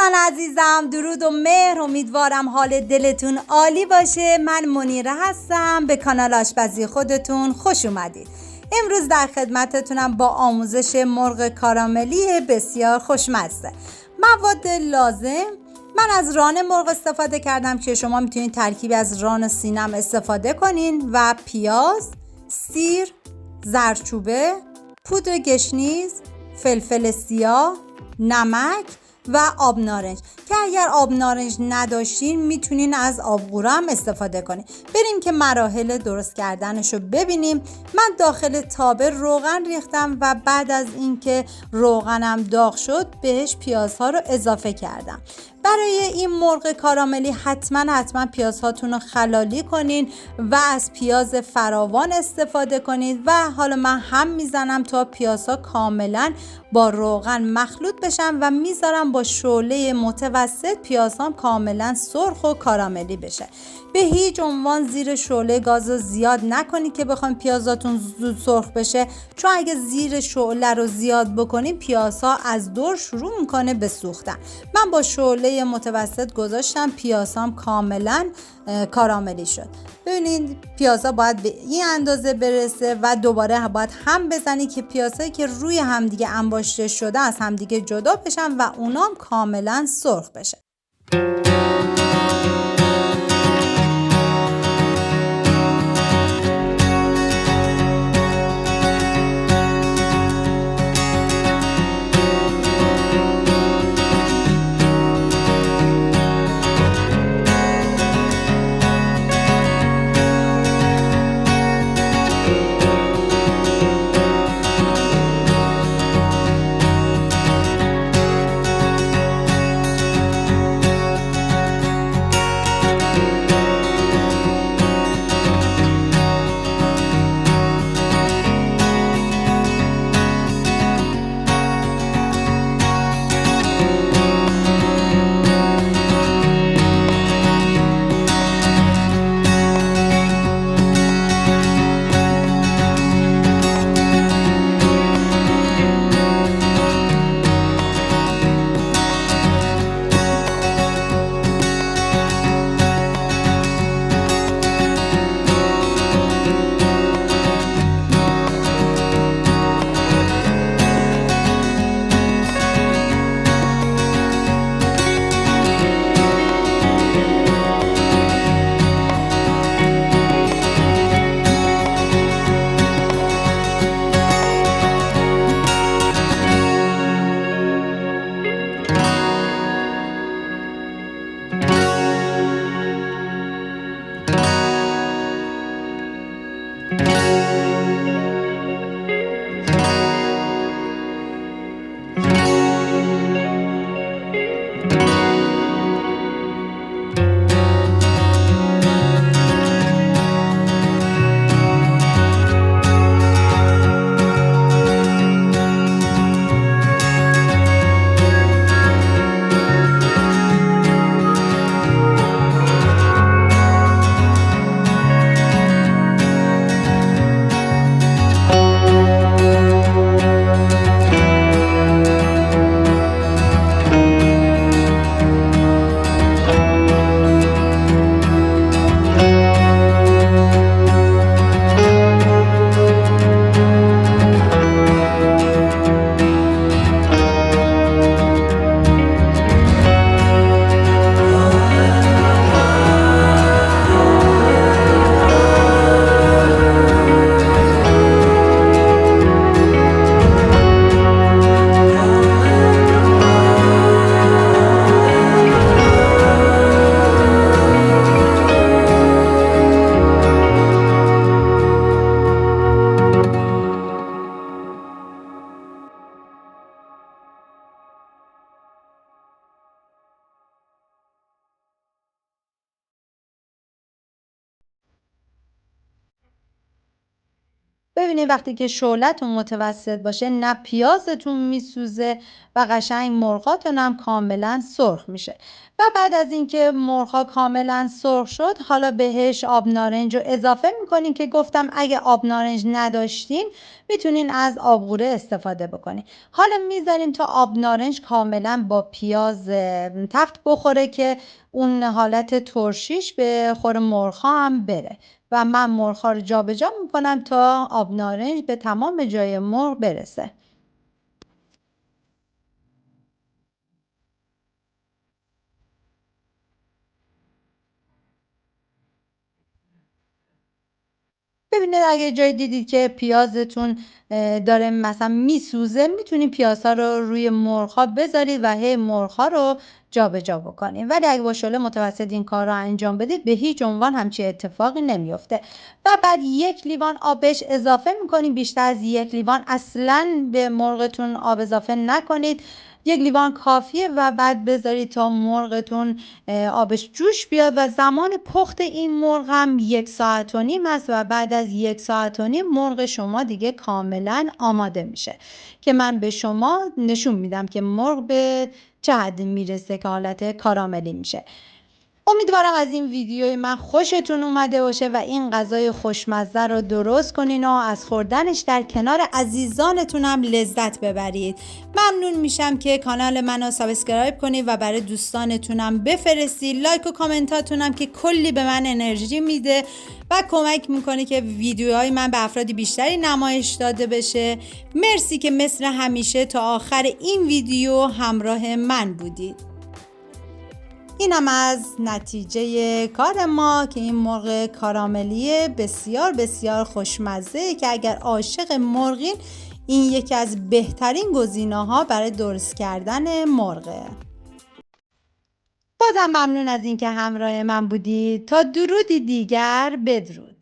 دوستان عزیزم، درود و مهر. امیدوارم حال دلتون عالی باشه. من منیره هستم. به کانال آشپزی خودتون خوش اومدید. امروز در خدمتتونم با آموزش مرغ کاراملی بسیار خوشمزه. مواد لازم: من از ران مرغ استفاده کردم که شما میتونید ترکیبی از ران و سینم استفاده کنین و پیاز، سیر، زردچوبه، پودر گشنیز، فلفل سیاه، نمک و آب نارنج که اگر آب نارنج نداشتین میتونین از آبغورا هم استفاده کنین. بریم که مراحل درست کردنشو ببینیم. من داخل تابه روغن ریختم و بعد از اینکه روغنم داغ شد بهش پیازها رو اضافه کردم. برای این مرغ کاراملی حتما پیازهاتون رو خلالی کنین و از پیاز فراوان استفاده کنید و حالا من هم میزنم تا پیازها کاملا با روغن مخلوط بشن و میذارم با شعله متوسط پیازها کاملا سرخ و کاراملی بشه. به هیچ عنوان زیر شعله گاز رو زیاد نکنید که بخواید پیازاتون زود سرخ بشه، چون اگه زیر شعله رو زیاد بکنید پیازها از دور شروع میکنه به سوختن. من با شعله متوسط گذاشتم، پیازام کاملا کاراملی شد. ببینید پیازها باید به این اندازه برسه و دوباره باید هم بزنید که پیازهایی که روی همدیگه انباشته شده از همدیگه جدا بشن و اونام کاملا سرخ بشه. ببینید وقتی که شعلتون متوسط باشه نه پیازتون میسوزه و قشنگ مرغاتون هم کاملا سرخ میشه. و بعد از اینکه مرغا کاملا سرخ شد حالا بهش آب نارنج رو اضافه میکنین که گفتم اگه آب نارنج نداشتین میتونین از آبغوره استفاده بکنین. حالا میذارین تا آب نارنج کاملا با پیاز تفت بخوره که اون حالت ترشیش به خور مرغ‌ها هم بره و من مرغ‌ها رو جابجا میکنم تا آب نارنج به تمام جای مرغ برسه. ببینید اگه جای دیدید که پیازتون داره مثلا میسوزه میتونید پیازها رو روی مرغ‌ها بذارید و هی مرغ‌ها رو جابجا بکنید. ولی اگه با شعله متوسط این کار رو انجام بدید به هیچ عنوان همچین اتفاقی نمیفته. و بعد 1 لیوان آب بهش اضافه میکنید. بیشتر از 1 لیوان اصلا به مرغتون آب اضافه نکنید. 1 لیوان کافیه و بعد بذارید تا مرغتون آبش جوش بیاد و زمان پخت این مرغ هم 1 ساعت و نیم است و بعد از 1 ساعت و نیم مرغ شما دیگه کاملا آماده میشه که من به شما نشون میدم که مرغ به چه حد میرسه که حالت کاراملی میشه. امیدوارم از این ویدیوی من خوشتون اومده باشه و این غذای خوشمزه رو درست کنین و از خوردنش در کنار عزیزانتون هم لذت ببرید. ممنون میشم که کانال منو سابسکرایب کنید و برای دوستانتونم بفرستید. لایک و کامنتاتونم که کلی به من انرژی میده و کمک میکنه که ویدیوهای من به افراد بیشتری نمایش داده بشه. مرسی که مثل همیشه تا آخر این ویدیو همراه من بودید. اینم از نتیجه کار ما که این مرغ کاراملی بسیار بسیار خوشمزه که اگر عاشق مرغین این یکی از بهترین گزینه‌ها برای درست کردن مرغه. بازم ممنون از اینکه همراه من بودید. تا درودی دیگر، بدرود.